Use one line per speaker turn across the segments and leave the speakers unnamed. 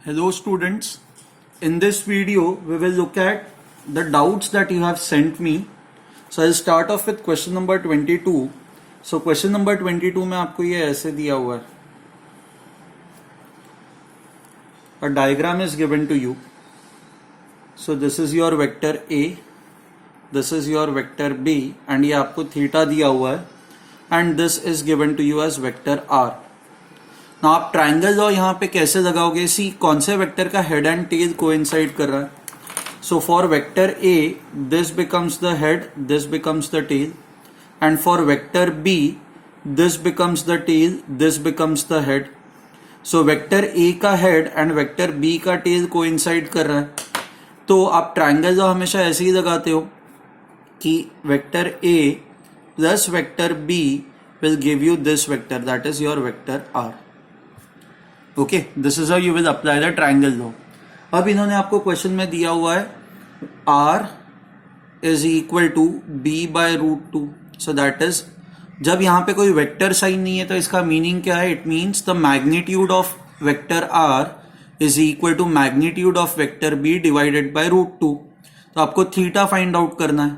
Hello students, in this video we will look at the doubts that you have sent me. So I'll start off with question number 22. So question number 22 में आपको ये ऐसे दिया हुआ है. A diagram is given to you. So this is your vector A, this is your vector B and ये आपको theta दिया हुआ है and this is given to you as vector R. ना आप ट्राइंगल लॉ यहाँ पे कैसे लगाओगे? सी कौन से वेक्टर का हेड एंड टेल कोइंसाइड कर रहा है. So for vector A this becomes the head, this becomes the tail, and for vector B this becomes the tail, this becomes the head. So vector A का head and vector B का tail coincide कर रहा है. तो आप triangle law हमेशा ऐसे ही लगाते हो कि vector A plus vector B will give you this vector, that is your vector R. Okay, this is how you will apply the triangle law. अब इन्होंने आपको क्वेश्चन में दिया हुआ है R is equal to B by root two. So that is, जब यहाँ पे कोई वेक्टर साइन नहीं है तो इसका मीनिंग क्या है? It means the magnitude of vector R is equal to magnitude of vector B divided by root two. तो आपको थीटा फाइंड आउट करना है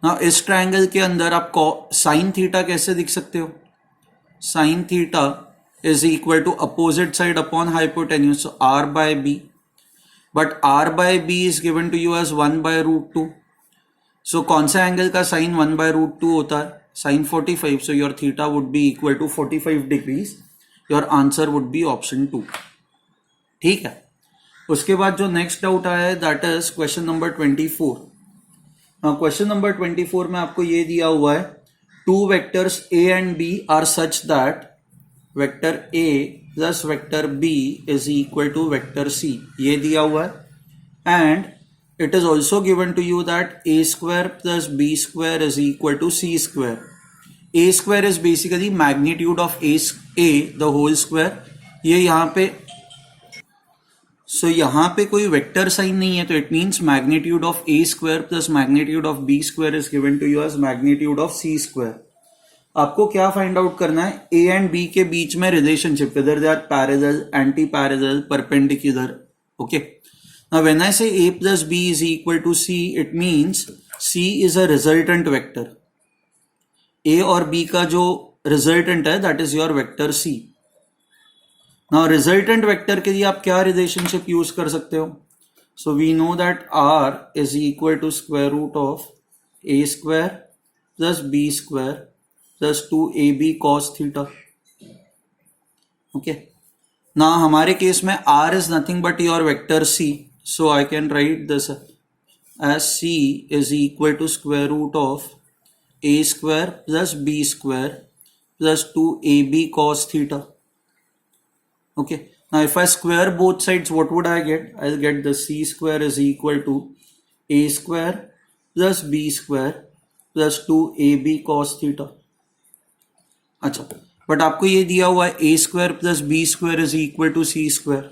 ना. इस ट्राइंगल के अंदर आप साइन थीटा कैसे लिख सकते हो? Sine theta is equal to opposite side upon hypotenuse, so r by b, but r by b is given to you as 1 by root 2. So कौन सा एंगल का साइन 1 by root 2 होता है? Sign 45. So your theta would be equal to 45 degrees. Your answer would be option 2. ठीक है. उसके बाद जो नेक्स्ट डाउट आया है that is question number 24. Question number 24 में आपको ये दिया हुआ है two vectors a and b are such that vector A plus vector B is equal to vector C. ये दिया हुआ है and it is also given to you that a square plus b square is equal to c square. a square is basically magnitude of a the whole square. ये यहाँ पे यहाँ पे कोई वेक्टर साइन नहीं है तो it means magnitude of a square plus magnitude of b square is given to you as magnitude of c square. आपको क्या फाइंड आउट करना है? ए एंड बी के बीच में relationship, whether they are parallel, anti parallel, perpendicular. Okay, now when I say A plus B is equal to C, it means C is a resultant vector. A और B का जो resultant है that is your vector C. Now resultant vector के लिए आप क्या relationship use कर सकते हो? So we know that R is equal to square root of A square plus B square plus 2ab cos theta. Okay, ना हमारे case में r is nothing but your vector c, so I can write this as c is equal to square root of a square plus b square plus 2ab cos theta. Okay, now if I square both sides, what would I get? I'll get the c square is equal to a square plus b square plus 2ab cos theta. अच्छा, but आपको ये दिया हुआ है A square plus B square is equal to C square.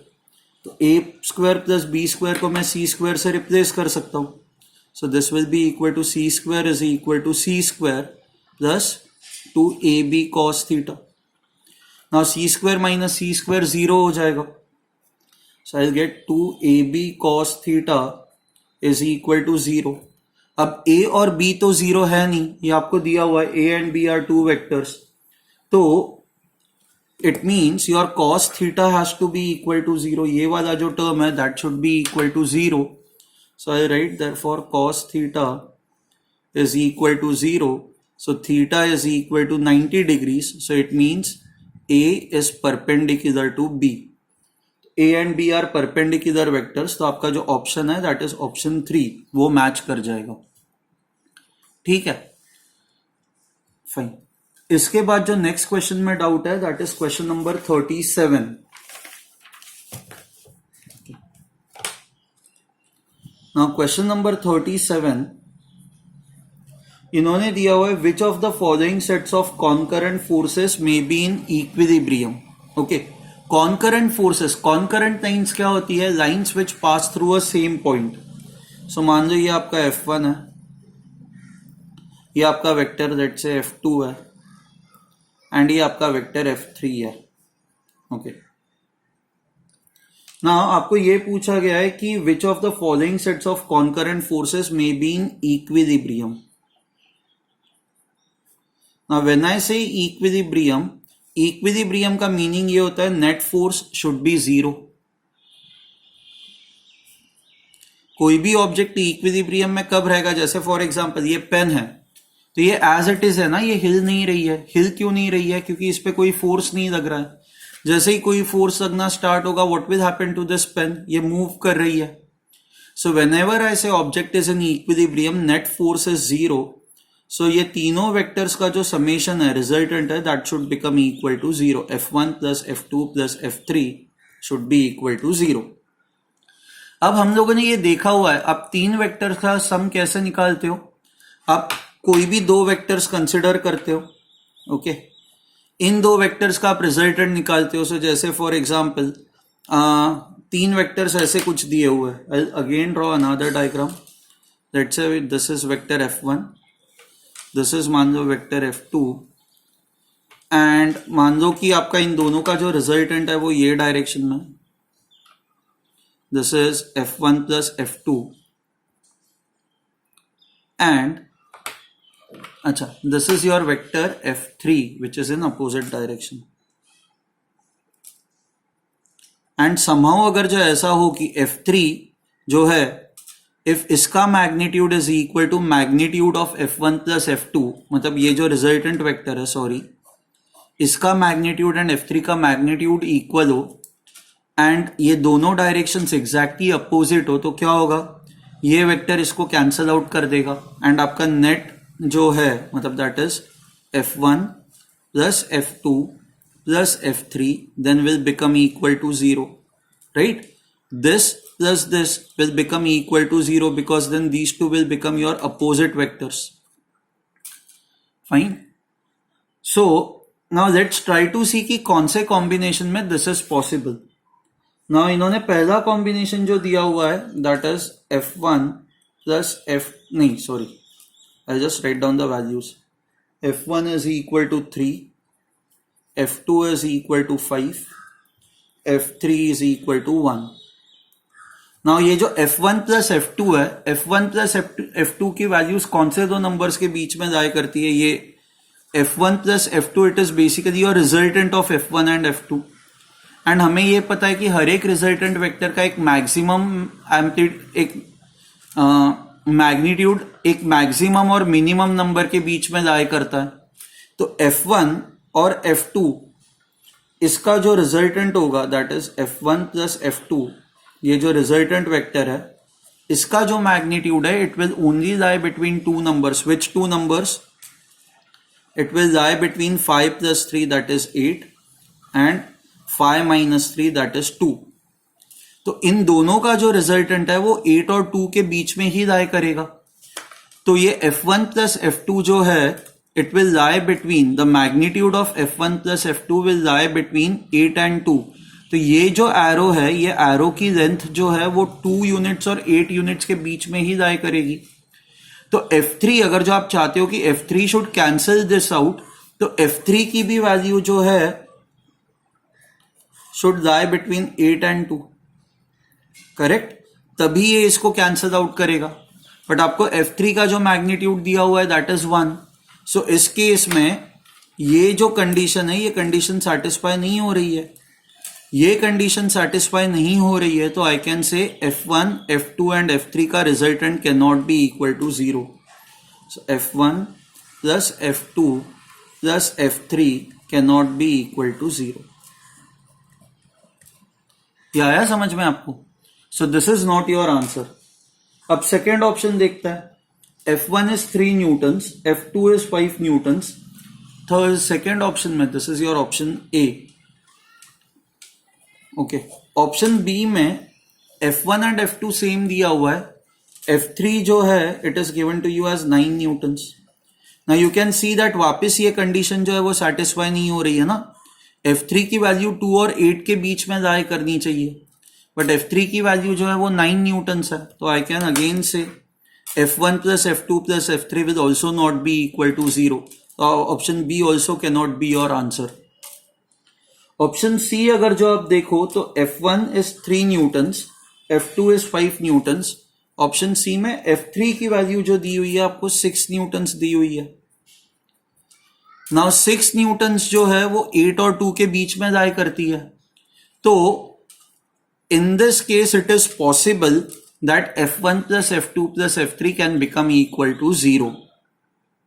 तो A square plus B square को मैं C square से रिप्लेस कर सकता हूं. So this will be equal to C square is equal to C square plus 2ab cos theta. Now C square minus C square 0 हो जाएगा. So I will get 2ab cos theta is equal to 0. अब ए और B तो 0 है नहीं, ये आपको दिया हुआ है A and B are two vectors. तो it means your cos theta has to be equal to 0. ये वाला जो टर्म है that should be equal to 0. So I write therefore cos theta is equal to 0. So theta is equal to 90 degrees. So it means A is perpendicular to B. A and B are perpendicular vectors. तो आपका जो option है that is option 3, वो match कर जाएगा. ठीक है, fine. इसके बाद जो नेक्स्ट क्वेश्चन में डाउट है that is question number 37. Now question number 37 इन्होंने दिया हुआ है which of the following sets of concurrent forces may be in equilibrium. Okay, concurrent forces, concurrent lines क्या होती है? Lines which pass through a same point. So मान लो ये आपका F1 है, ये आपका वेक्टर लेट से F2 है एंड ये आपका वेक्टर F3 है. ओके, ना आपको ये पूछा गया है कि विच of the following sets of concurrent forces may be in equilibrium. Now when I से इक्विलिब्रियम का मीनिंग ये होता है net force should be zero. कोई भी ऑब्जेक्ट इक्विलिब्रियम में कब रहेगा, जैसे फॉर एग्जांपल ये पेन है, तो ये एज इट इज है ना, ये हिल नहीं रही है. हिल क्यों नहीं रही है? क्योंकि इस पे कोई फोर्स नहीं लग रहा है. जैसे ही कोई फोर्स लगना स्टार्ट होगा, what will happen to this pen? ये मूव कर रही है. So whenever I say object is in equilibrium, net force is zero. सो ये तीनों वेक्टर्स का जो समेशन है, रिजल्टेंट है, that should become equal to zero. F1 plus F2 plus F3 should be equal to zero. अब हम लोगों ने ये देखा हुआ है, आप तीन वेक्टर्स का सम कैसे निकालते हो? आप कोई भी दो वेक्टर्स कंसिडर करते हो, ओके इन दो वेक्टर्स का आप रिजल्टेंट निकालते हो. सो जैसे फॉर एग्जांपल तीन वेक्टर्स ऐसे कुछ दिए हुए हैं. I again draw another diagram. Let's say this is vector F1, this is मान लो वेक्टर F2, एंड मान लो कि आपका इन दोनों का जो रिजल्टेंट है वो ये डायरेक्शन में. This is F1 plus F2 and अच्छा this is your vector F3 which is in opposite direction. And somehow अगर जो ऐसा हो कि F3 जो है, इफ इसका magnitude is equal to magnitude of F1 plus F2, मतलब ये जो रिजल्टेंट वेक्टर है, सॉरी, इसका मैग्नीट्यूड एंड F3 का मैग्नीट्यूड इक्वल हो, एंड ये दोनों डायरेक्शंस एग्जैक्टली अपोजिट हो, तो क्या होगा? ये वेक्टर इसको कैंसल आउट कर देगा एंड आपका नेट जो है, मतलब that is F1 plus F2 plus F3 then will become equal to zero, right? This plus this will become equal to zero because then these two will become your opposite vectors. Fine. So now let's try to see कि कौन से combination में this is possible. Now इन्होंने पहला combination जो दिया हुआ है that is F1 plus नहीं sorry, I'll just write down the values. F1 is equal to 3, F2 is equal to 5, F3 is equal to 1. Now ये जो F1 प्लस F2 है, F1 प्लस F2 की values कौन से दो numbers के बीच में जाया करती है? ये F1 plus F2 it is basically your resultant of F1 and F2. And हमें ये पता है कि हर एक रिजल्टेंट वेक्टर का एक मैक्सिमम एक मैग्नीट्यूड एक मैक्सिमम और मिनिमम नंबर के बीच में जाया करता है. तो F1 और F2 इसका जो रिजल्टेंट होगा that is F1 plus F2, ये जो रिजल्टेंट वेक्टर है इसका जो मैग्नीट्यूड है it will only lie between two numbers. Which two numbers? It will lie between 5 plus 3 that is 8 and 5 minus 3 that is 2. तो इन दोनों का जो रिजल्टेंट है वो 8 और 2 के बीच में ही लाई करेगा. तो ये F1 प्लस F2 जो है it will lie between the magnitude of F1 plus F2 will lie between 8 and 2. तो ये जो एरो है, ये एरो की लेंथ जो है वो 2 यूनिट्स और 8 यूनिट्स के बीच में ही लाई करेगी. तो F3 अगर जो आप चाहते हो कि F3 should cancel this out, तो F3 की भी वैल्यू जो है should lie between 8 and 2, correct? तभी ये इसको कैंसिल आउट करेगा. बट आपको F3 का जो मैग्नीट्यूड दिया हुआ है दैट इज 1. सो इस केस में ये जो कंडीशन है, ये कंडीशन सेटिस्फाई नहीं हो रही है. ये कंडीशन सेटिस्फाई नहीं हो रही है तो I can say F1, F2 and F3 का resultant can not be equal to zero. So F1 plus F2 plus F3 can not be equal to zero. क्या आया समझ में आपको? So this is not your answer. अब second option देखता है. F1 is 3 newtons, F2 is 5 newtons. Third second option में this is your option A. Okay, option B में F1 एंड F2 सेम दिया हुआ है. F3 जो है it is given to you as 9 newtons. Now you can see that वापस ये condition जो है वो सेटिस्फाई नहीं हो रही है ना. F3 की वैल्यू 2 और 8 के बीच में लाई करनी चाहिए, बट F3 की वैल्यू जो है वो 9 न्यूटन्स है. तो आई कैन अगेन से F1 plus F2 plus F3 will also not be equal to zero. Option B also can not be your answer. Option C अगर जो आप देखो तो F1 is 3 newtons, F2 is 5 newtons. Option C में F3 की value जो दी हुई है आपको 6 न्यूटन्स दी हुई है। नाउ 6 न्यूटन्स जो है वो 8 और 2 के बीच में लाई करती है। तो in this case it is possible that F1 plus F2 plus F3 can become equal to 0।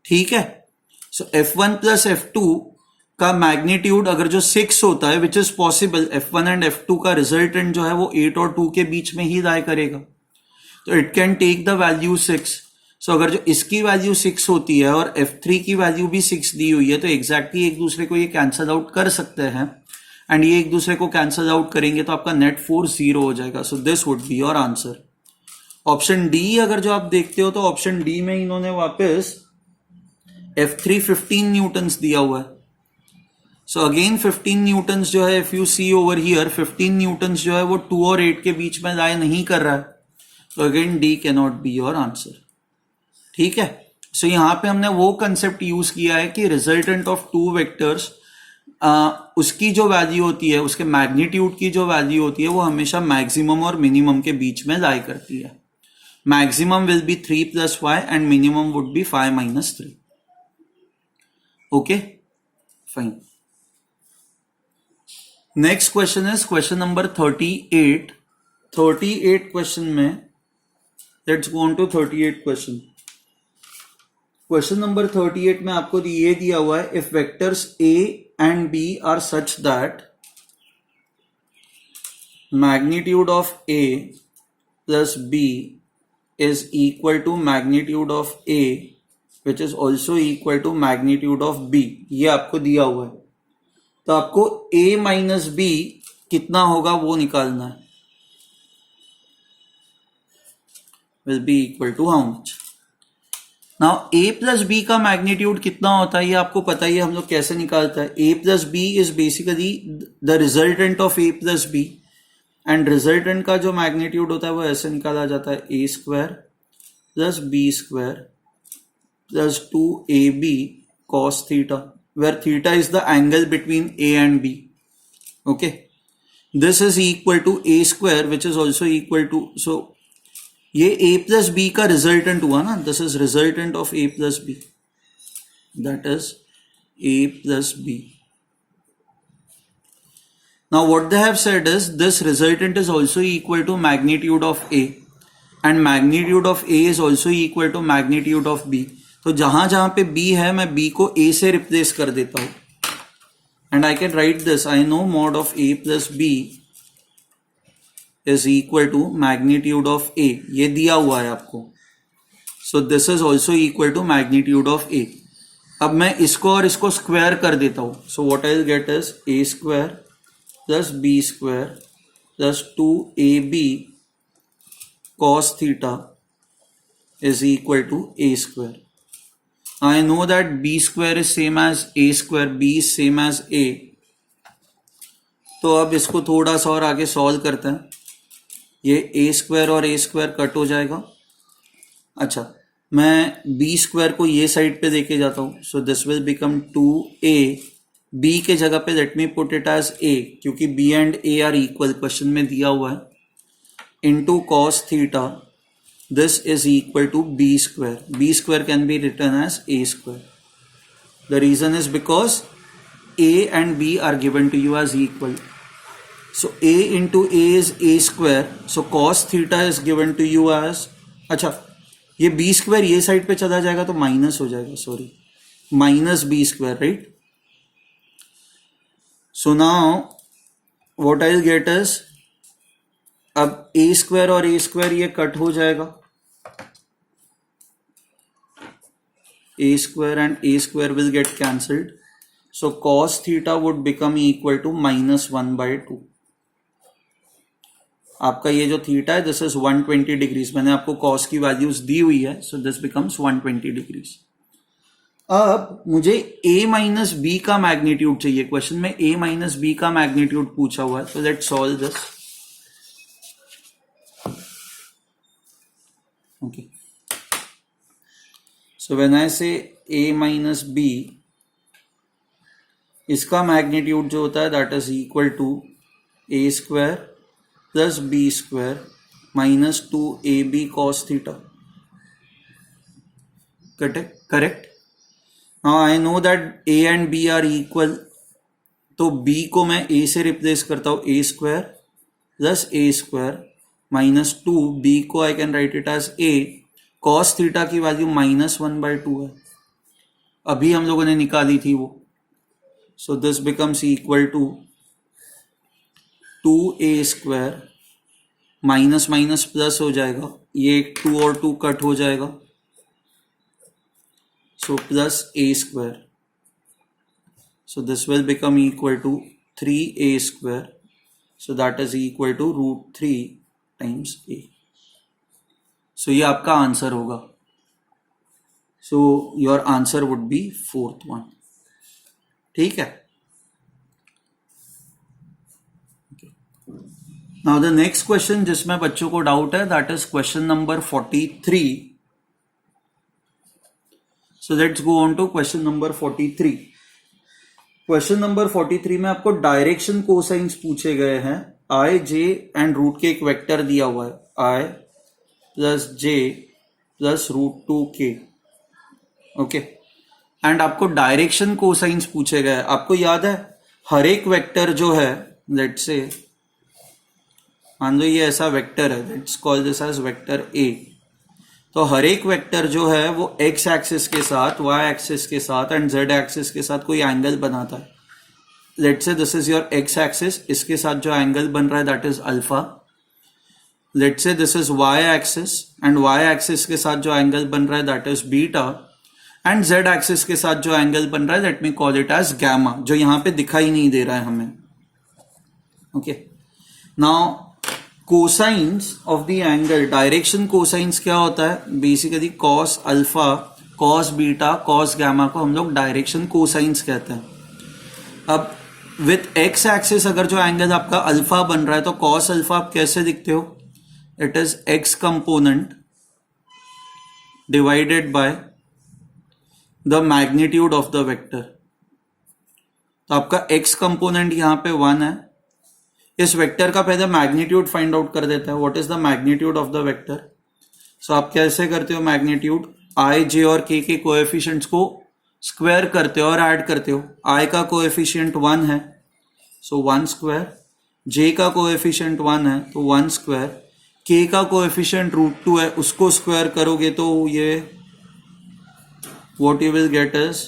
ठीक है, सो F1 प्लस F2 का मैग्नीट्यूड अगर जो 6 होता है, which is possible, F1 and F2 का रिजल्टेंट जो है वो 8 और 2 के बीच में ही लाई करेगा, तो it can take the value 6। So अगर जो इसकी वैल्यू 6 होती है और F3 की वैल्यू भी 6 दी हुई है, तो एग्जैक्टली एक दूसरे को ये कैंसल आउट कर सकते हैं, एंड ये एक दूसरे को कैंसल आउट करेंगे तो आपका नेट फोर्स 0 हो जाएगा। सो this would be your answer. Option D अगर जो आप देखते हो तो ऑप्शन डी में इन्होंने वापस F3 15 न्यूटन्स दिया हुआ है। सो अगेन 15 न्यूटन्स जो है, if you see over here, 15 newtons जो है वो 2 और 8 के बीच में लाई नहीं कर रहा है, तो again D can not be your answer. ठीक है, सो यहां पे हमने वो कंसेप्ट यूज किया है कि रिजल्टेंट ऑफ टू वेक्टर्स, उसकी जो वैल्यू होती है, उसके मैग्नीट्यूड की जो वैल्यू होती है वो हमेशा मैक्सिमम और मिनिमम के बीच में लाई करती है। Maximum will be 3 plus 5 and minimum would be 5 minus 3। Okay fine. Next question is question number 38। 38 question में, let's go on to 38 question. Question number 38 में आपको ये दिया हुआ है, if vectors A and B are such that magnitude of A plus B is equal to magnitude of A which is also equal to magnitude of B, ये आपको दिया हुआ है, तो आपको A माइनस B कितना होगा वो निकालना है। will be equal to how much? Now A plus B का मैग्नीट्यूड कितना होता है ये आपको पता ही है, हम लोग कैसे निकालता है। A plus B is basically the resultant of A plus B, and resultant का जो मैग्नीट्यूड होता है वो ऐसे निकाला जाता है, A square plus B square plus 2AB cos theta, where theta is the angle between A and B। Okay, this is equal to A square which is also equal to, so ये A plus B का resultant हुआ ना, this is resultant of A plus B, that is A plus B. Now what they have said is this resultant is also equal to magnitude of A and magnitude of A is also equal to magnitude of B। तो जहां जहां पे B है मैं B को A से replace कर देता हूं, and I can write this, I know mod of A plus B is equal to magnitude of A, ये दिया हुआ है आपको, so this is also equal to magnitude of A। अब मैं इसको और इसको स्क्वायर कर देता हूं, so what I'll get is A square plus B square plus 2AB cos theta is equal to A square। I know that B square is same as A square, B is same as A, तो अब इसको थोड़ा सा और आगे solve करते हैं। ये A स्क्वायर और A स्क्वायर कट हो जाएगा। अच्छा, मैं B स्क्वायर को ये साइड पे लेके जाता हूँ, so this will become 2A, B के जगह पे let me put it as A, क्योंकि B and A are equal, question में दिया हुआ है, into cos theta, this is equal to B square. B square can be written as A square. The reason is because A and B are given to you as equal. So A into A is A square. So cos theta is given to you as, अच्छा ये B square ये side पे चला जाएगा तो minus हो जाएगा, sorry, minus B square, right. So now what I will gate is, अब A स्क्वायर और A स्क्वायर ये कट हो जाएगा, A square and A square will get cancelled. So cos theta would become equal to -1/2। आपका ये जो theta है this is 120 degrees, मैंने आपको cos की वैल्यूज दी हुई है, सो दिस बिकम्स 120 डिग्रीज। अब मुझे A माइनस बी का मैग्नीट्यूड चाहिए, क्वेश्चन में A माइनस बी का मैग्नीट्यूड पूछा हुआ है, तो let's solve this. Okay, so when I say A minus B, इसका मैग्नीट्यूड जो होता है that is equal to A square plus B square minus 2ab cos theta. Correct. Now I know that a and b are equal, तो b को मैं a से replace करता हूं, a square plus a square minus 2, b को I can write it as a. cos theta की value -1/2 है, अभी हम लोगों ने निकाली थी वो. So this becomes equal to 2a square, minus minus plus हो जाएगा, ये 2 और 2 कट हो जाएगा, so plus a square. So this will become equal to 3a square. So that is equal to √3 times a. सो ये आपका आंसर होगा. सो your answer would B 4th one. ठीक है. नाउ द नेक्स्ट क्वेश्चन जिसमें बच्चों को डाउट है that is question number 43. So let's go on to question number 43. Question number 43 में आपको डायरेक्शन कोसाइंस पूछे गए हैं. आई, जे एंड रूट के एक वेक्टर दिया हुआ है, i plus j plus √2k. Okay. And आपको डायरेक्शन कोसाइंस पूछे गए. आपको याद है हर एक वेक्टर जो है, लेट्स से मान लो ये ऐसा वेक्टर है, let's call this as vector A. तो हर एक वेक्टर जो है वो एक्स एक्सिस के साथ, वाई एक्सिस के साथ एंड जेड एक्सिस के साथ कोई एंगल बनाता है. Let's say this is your X axis, इसके साथ जो एंगल बन रहा है that is alpha. Let's say this is Y axis and Y axis के साथ जो एंगल बन रहा है that is beta. And Z axis के साथ जो एंगल बन रहा है let me call it as gamma, जो यहां पे दिखाई नहीं दे रहा है हमें. Okay. Now cosines of the angle, direction cosines क्या होता है? Basically cos alpha, cos beta, cos gamma को हम लोग डायरेक्शन कोसाइंस कहते हैं. अब विथ एक्स एक्सिस अगर जो एंगल आपका अल्फा बन रहा है तो कॉस अल्फा आप कैसे लिखते हो? It is x component divided by the magnitude of the vector. तो आपका x कंपोनेंट यहां पे 1 है. इस वेक्टर का पहले मैग्नीट्यूड फाइंड आउट कर देता है. What is the magnitude of the vector? So आप कैसे करते हो मैग्नीट्यूड? i, j और k के कोएफिशिएंट्स को स्क्वायर करते हो और ऐड करते हो. i का कोएफिशिएंट 1 है, सो 1 स्क्वायर. j का कोएफिशिएंट 1 है तो 1 स्क्वायर. k का कोएफिशिएंट √2 है, उसको स्क्वायर करोगे तो ये what you will get is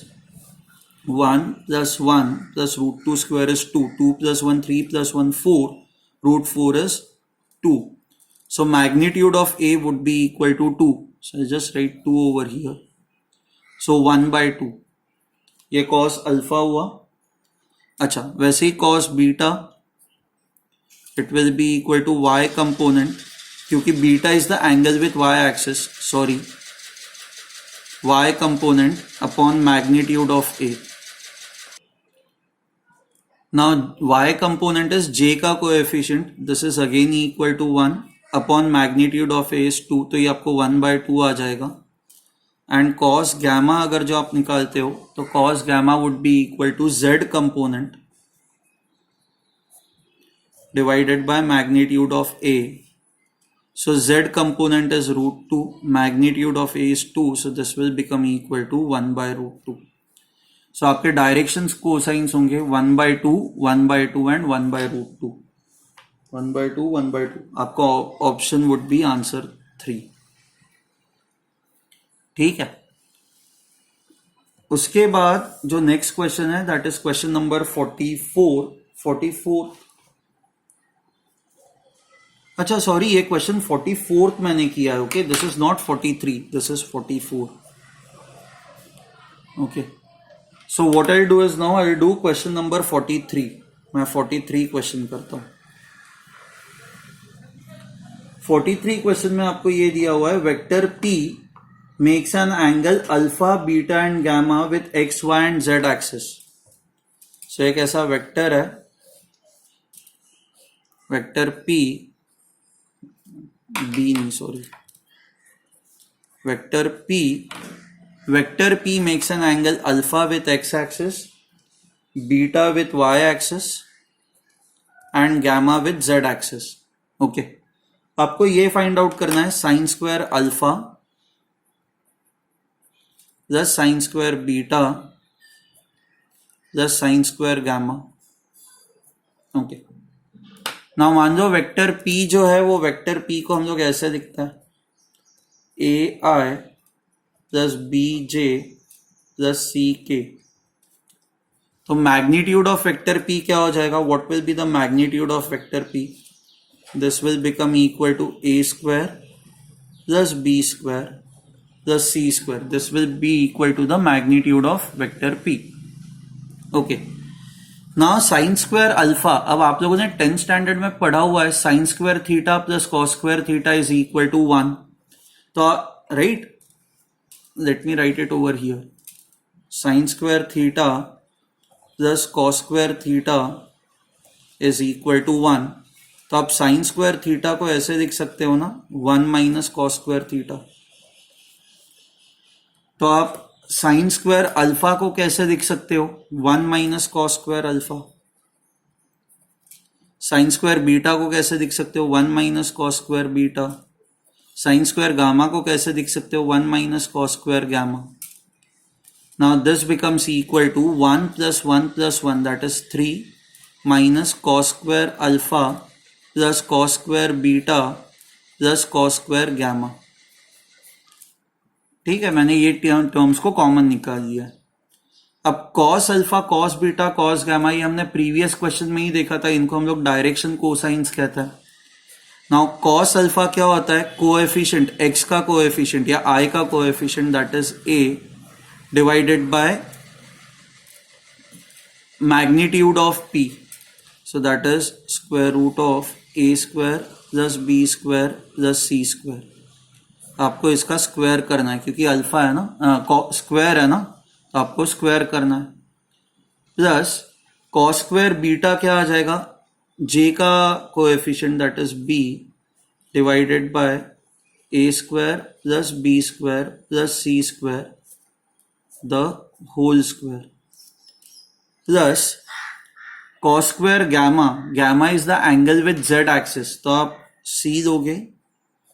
1 plus 1 plus √2 square is 2. 2 plus 1 3 plus 1 4. √4 is 2. So magnitude of A would be equal to 2. So I just write 2 over here. So 1/2. ये cos alpha हुआ. अच्छा, वैसे ही cos beta it will be equal to y component, क्योंकि beta is the angle with y axis. Sorry, y component upon magnitude of A. Now y component is j का coefficient. This is again equal to 1 upon magnitude of A is 2. तो ये आपको 1/2 आ जाएगा. And cos gamma अगर जो आप निकालते हो तो cos gamma would be equal to z component divided by magnitude of A. So z component is √2, magnitude of A is 2, so this will become equal to 1/√2. So आपके directions cosines होंगे 1/2, 1/2 and 1/√2. 1/2, 1/2. आपका option would be answer 3. ठीक है. उसके बाद जो next question है that is question number 44. अच्छा सॉरी, ये क्वेश्चन 44th मैंने किया है. Okay, this is not 43, this is 44. Okay, so what I do is now I do question number 43. मैं 43 क्वेश्चन करता हूं. 43 क्वेश्चन में आपको ये दिया हुआ है vector P makes an angle alpha, beta and gamma with X, Y and Z axis. So एक ऐसा वेक्टर है, vector P Vector P makes an angle alpha with x axis beta with y axis and gamma with z axis. Okay, आपको ये find out करना है sine square alpha plus sine square beta plus sine square gamma. Okay, ना मान लो vector p जो है वो vector p को हम लोग ऐसे लिखता है A I plus B J plus C K. तो मैग्नीट्यूड ऑफ वेक्टर p क्या हो जाएगा? What will be the magnitude of vector p? This will become equal to a square plus b square plus c square. This will be equal to the magnitude of vector p. Okay, now sine square alpha. अब आप लोगों ने 10th standard में पढ़ा हुआ है sine square theta plus cos square theta is equal to 1. तो right, let me write it over here. Sine square theta plus cos square theta is equal to 1. तो आप साइन स्क्वायर थीटा को ऐसे लिख सकते हो ना, 1 माइनस कॉस स्क्वायर थीटा. तो आप साइन स्क्वायर अल्फा को कैसे लिख सकते हो? 1 minus cos square alpha. Sine square beta को कैसे लिख सकते हो? 1 minus cos square beta. Sine square gamma को कैसे लिख सकते हो? 1 minus cos square gamma. Now this becomes equal to 1 plus 1 plus 1 that is 3 minus cos square alpha plus cos square beta plus cos square gamma. ठीक है, मैंने ये terms को कॉमन निकाल लिया. अब cos alpha, cos beta, cos gamma ये हमने प्रीवियस क्वेश्चन में ही देखा था. इनको हम लोग डायरेक्शन कोसाइंस कहते हैं. नाउ कॉस अल्फा क्या होता है? कोएफिशिएंट, एक्स का कोएफिशिएंट या आई का coefficient that is a divided by magnitude of p. So that is square root of A square plus B square plus c square. आपको इसका स्क्वायर करना है क्योंकि अल्फा है ना, स्क्वायर है ना, तो आपको स्क्वायर करना है. प्लस कॉस स्क्वायर बीटा क्या आ जाएगा? जे का coefficient that is b divided by a square plus B square plus c square the whole square. Plus cos square gamma, gamma is the angle with z axis. तो आप सी दोगे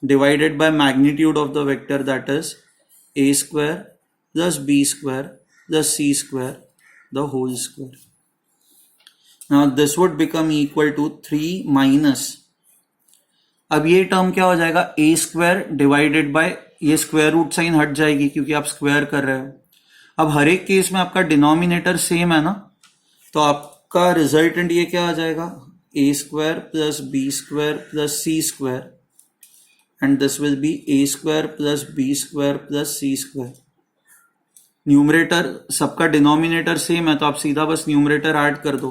divided by magnitude of the vector that is a square plus b square plus c square the whole square. Now this would become equal to 3 minus, अब ये term क्या हो जाएगा? a square divided by, ये square root sine हट जाएगी क्योंकि आप स्क्वायर कर रहे हो. अब हर एक केस में आपका डिनोमिनेटर सेम है ना, तो आपका रिजल्टेंट ये क्या आ जाएगा? a square plus B square plus c square and this will be a square plus b square plus c square. Numerator सबका डिनोमिनेटर सेम है तो आप सीधा बस न्यूमरेटर ऐड कर दो.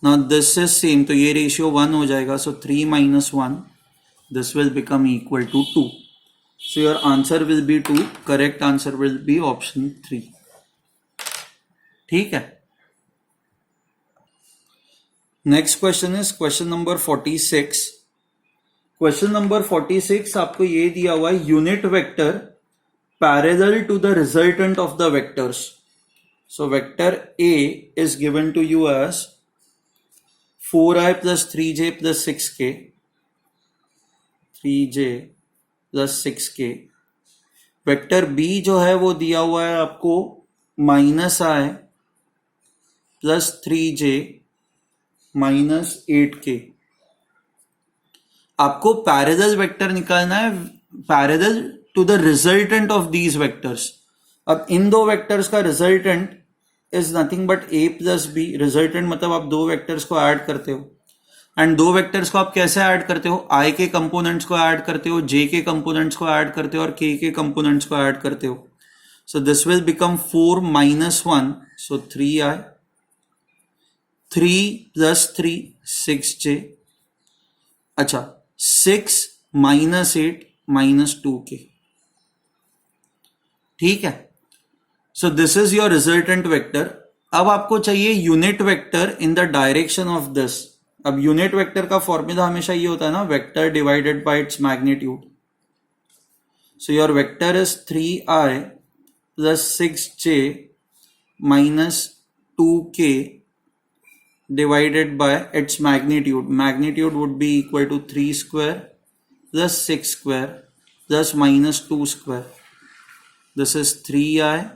नाउ दिस इज सेम, तो ये रेशियो 1 हो जाएगा. So 3 minus 1 this will become equal to 2. So your answer will be 2. Correct answer will be option 3. ठीक है. Next question is question number 46. Question number 46 आपको ये दिया हुआ है unit vector parallel to the resultant of the vectors. So vector a is given to you as 4i plus 3j plus 6k, 3j plus 6k. Vector b जो है वो दिया हुआ है आपको minus i plus 3j minus 8k. आपको parallel vector निकालना है parallel to the resultant of these vectors. अब इन दो वेक्टर्स का resultant is nothing but a plus b. Resultant मतलब आप दो वेक्टर्स को ऐड करते हो. एंड दो वेक्टर्स को आप कैसे ऐड करते हो? i के कंपोनेंट्स को ऐड करते हो, j के कंपोनेंट्स को ऐड करते हो और k के कंपोनेंट्स को ऐड करते हो. So this will become 4 minus 1, so 3i, 3 plus 3 6j. अच्छा, 6 माइनस 8 माइनस 2k. ठीक है. सो this is your resultant vector. अब आपको चाहिए unit vector in the direction of this. अब यूनिट वेक्टर का फॉर्मूला हमेशा ये होता है ना, vector divided by its magnitude. So your vector is 3i plus 6j minus 2k divided by its magnitude. Magnitude would be equal to 3 square plus 6 square plus minus 2 square. This is 3i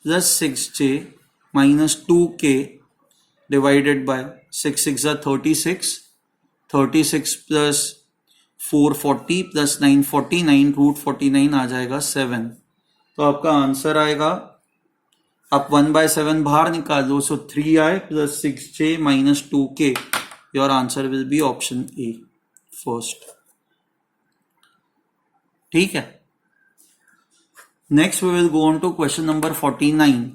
plus 6j minus 2k divided by 6 6 are 36. 36 plus 440 plus 949 root 49 आ जाएगा 7. तो आपका answer आएगा, आप 1/7 बाहर निकाल दो, so 3i plus 6j minus 2k. Your answer will be option a first. ठीक है. Next we will go on to question number 49.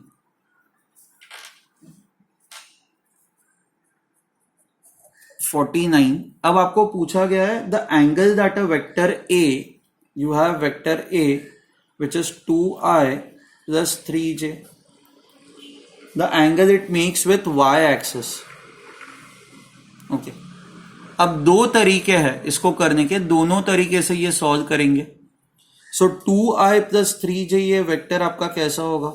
अब आपको पूछा गया है the angle that uh vector a, you have vector a which is 2i plus 3j, the angle it makes with y axis. Okay, अब दो तरीके हैं इसको करने के, दोनों तरीके से ये सॉल्व करेंगे. सो 2i plus 3j ये वेक्टर आपका कैसा होगा?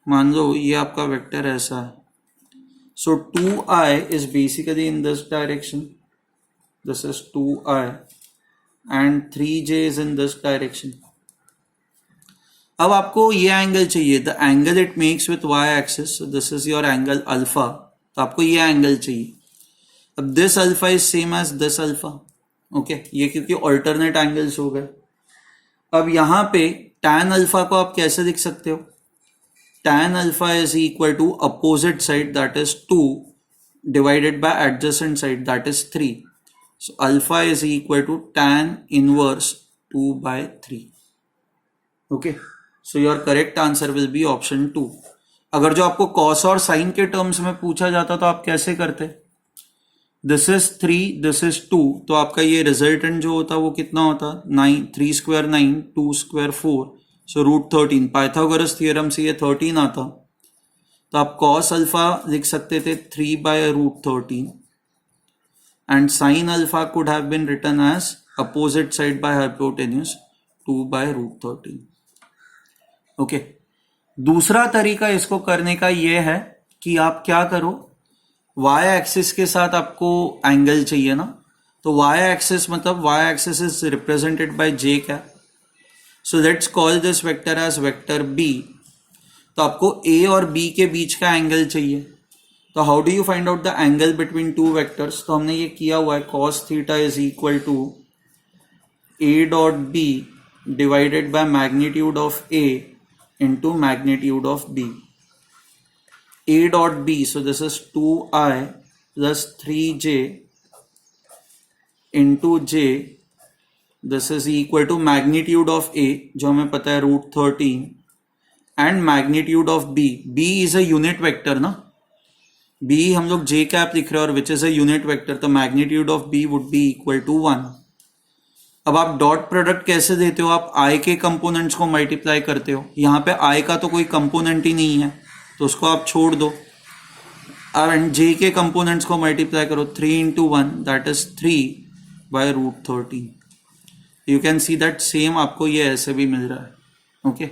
मान लो ये आपका वेक्टर ऐसा है. So 2i is basically in this direction. This is 2i and 3j is in this direction. अब आपको ये एंगल चाहिए, the angle it makes with y axis. So this is your angle alpha. तो आपको ये angle चाहिए. अब this alpha is same as this alpha. Okay, ये क्योंकि alternate angles हो गए. अब यहां पे tan alpha को आप कैसे लिख सकते हो? Tan alpha is equal to opposite side, that is 2, divided by adjacent side, that is 3. So alpha is equal to tan inverse 2/3. Okay, so your correct answer will be option 2. अगर जो आपको cos और sin के terms में पूछा जाता तो आप कैसे करते? This is 3, this is 2, तो आपका ये रिजल्टेंट जो होता वो कितना होता? 9, 3 square 9, 2 square 4. So root 13. Pythagoras theorem से ये 13 आता, तो आप कॉस अल्फा लिख सकते थे 3/√13 and sine alpha could have been written as opposite side by hypotenuse 2/√13. Okay, दूसरा तरीका इसको करने का ये है कि आप क्या करो, वाई एक्सिस के साथ आपको एंगल चाहिए ना, तो वाई एक्सिस मतलब y axis is represented by j cap. So let's call this vector as vector B. तो आपको A और B के बीच का एंगल चाहिए. तो how do you find out the angle between two vectors? तो हमने ये किया हुआ है, cos theta is equal to A dot B divided by magnitude of A into magnitude of B. A dot B, so this is 2i plus 3j into j. This is equal to magnitude of A, जो हमें पता है √13, and magnitude of B. B is a unit vector ना, B हम लोग J cap लिख रहे हैं और which is a unit vector, तो magnitude of B would be equal to 1. अब आप डॉट प्रोडक्ट कैसे देते हो? आप I के कंपोनेंट्स को मल्टीप्लाई करते हो. यहाँ पे I का तो कोई कंपोनेंट ही नहीं है, तो उसको आप छोड़ दो. एंड J के कंपोनेंट्स को मल्टीप्लाई करो, 3 into 1, that is 3/√13. You can see that same आपको ये ऐसे भी मिल रहा है. Okay,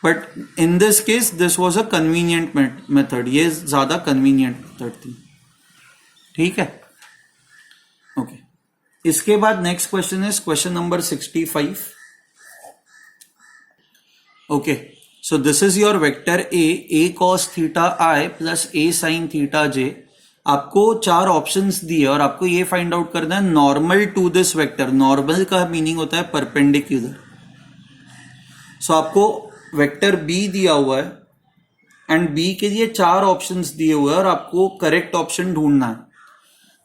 but in this case this was a convenient method, ये ज्यादा कन्वीनियंट मेथड थी. ठीक है. ओके, इसके बाद next question is question number 65. Okay, so this is your vector A cos theta I plus a sin theta j. आपको 4 options दिए और आपको ये फाइंड आउट करना है normal to this vector. Normal का मीनिंग होता है परपेंडिकुलर. सो आपको वेक्टर बी दिया हुआ है एंड बी के लिए 4 ऑप्शंस दिए हुए हैं और आपको करेक्ट ऑप्शन ढूंढना है.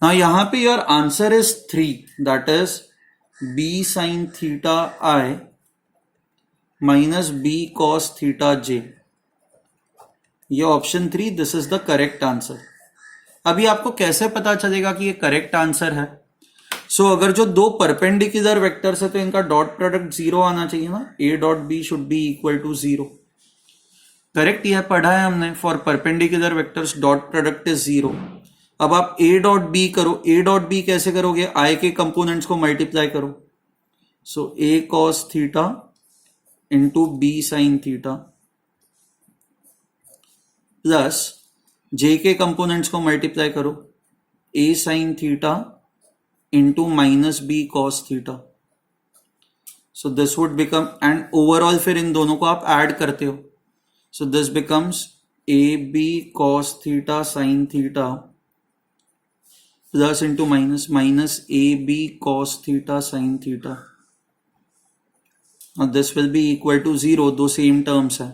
ना यहां पे your answer is 3, that is b sin theta i minus b cos theta j. ये option 3, this is the correct answer. अभी आपको कैसे पता चलेगा कि ये करेक्ट आंसर है? सो अगर जो दो परपेंडिकुलर वेक्टर्स है तो इनका डॉट प्रोडक्ट 0 आना चाहिए ना. A dot B should be equal to 0. Correct, यह पढ़ा है हमने. For perpendicular vectors dot product is 0. अब आप A डॉट बी करो. A डॉट बी कैसे करोगे? I के कंपोनेंट्स को मल्टीप्लाई करो. So A cos theta into B sin theta plus J के कंपोनेंट्स को मल्टीप्लाई करो, a sine theta into minus B cos theta. So this would become, and overall फिर इन दोनों को आप ऐड करते हो. So this becomes a b cos theta sine theta plus into minus minus a b cos theta sine theta. This will be equal to 0, दो same terms है.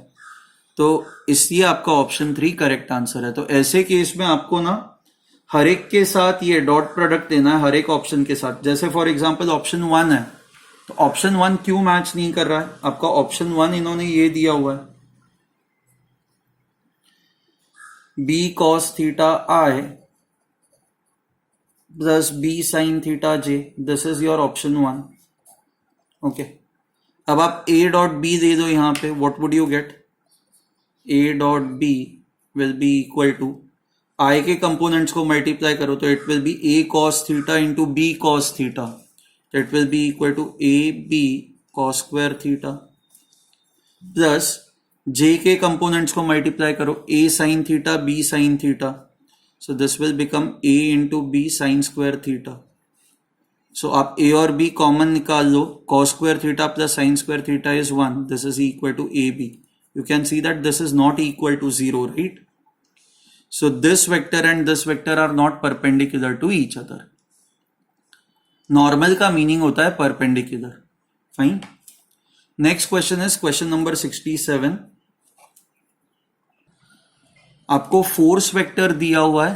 तो इसलिए आपका ऑप्शन 3 करेक्ट आंसर है. तो ऐसे केस में आपको ना हर एक के साथ ये डॉट प्रोडक्ट देना है, हर एक ऑप्शन के साथ. जैसे फॉर एग्जांपल ऑप्शन 1 है, तो ऑप्शन 1 क्यों मैच नहीं कर रहा है? आपका ऑप्शन 1 इन्होंने ये दिया हुआ है, B cos theta I plus B sine theta J. This is your option 1. Okay, अब आप a डॉट बी दे दो यहां पे. What would you get? a dot B will be equal to, i के कंपोनेंट्स को मल्टीप्लाई करो तो it will be a cos theta into B cos theta. तो it will be equal to a b cos square theta plus j के components को multiply करो, a sine theta b sine theta. So this will become a into B sine square theta. So आप a और b common निकाल लो. cos square theta plus sine square theta is 1. This is equal to A B. You can see that this is not equal to 0, right? So this vector and this vector are not perpendicular to each other. Normal का meaning होता है perpendicular. Fine. Next question is question number 67. आपको force vector दिया हुआ है,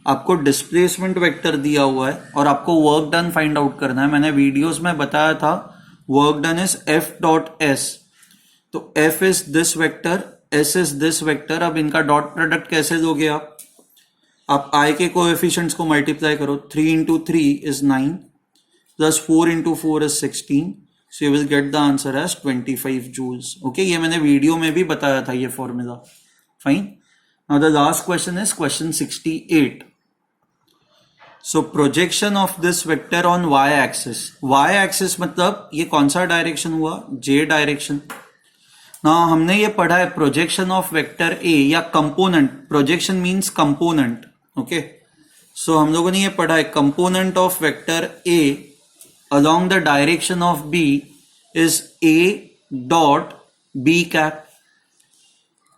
आपको displacement vector दिया हुआ है, और आपको work done find out करना है. मैंने वीडियोस में बताया था work done is F dot S. तो f is this vector, s is this vector. अब इनका डॉट प्रोडक्ट कैसे दोगे आप i के कोएफिशिएंट्स को मल्टीप्लाई करो. 3 into 3 is 9 plus 4 into 4 is 16. So you will get the answer as 25 joules. Okay, ये मैंने वीडियो में भी बताया था ये formula. Fine. Now the last question is question 68. So projection of this vector on y axis. y axis मतलब ये कौन सा डायरेक्शन हुआ? j direction. ना हमने ये पढ़ा है प्रोजेक्शन ऑफ वेक्टर ए या component. Projection means component. Okay, so हम लोगों ने ये पढ़ा है component of vector A along the direction of B is A dot B cap.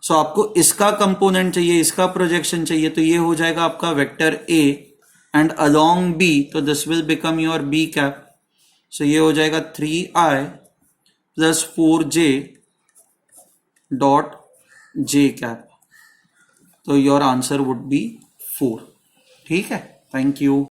So आपको इसका कंपोनेंट चाहिए, इसका प्रोजेक्शन चाहिए, तो ये हो जाएगा आपका vector A and along B. तो this will become your B cap. So ये हो जाएगा 3i plus 4j dot J cap. तो योर आंसर वुड बी 4. ठीक है, थैंक यू.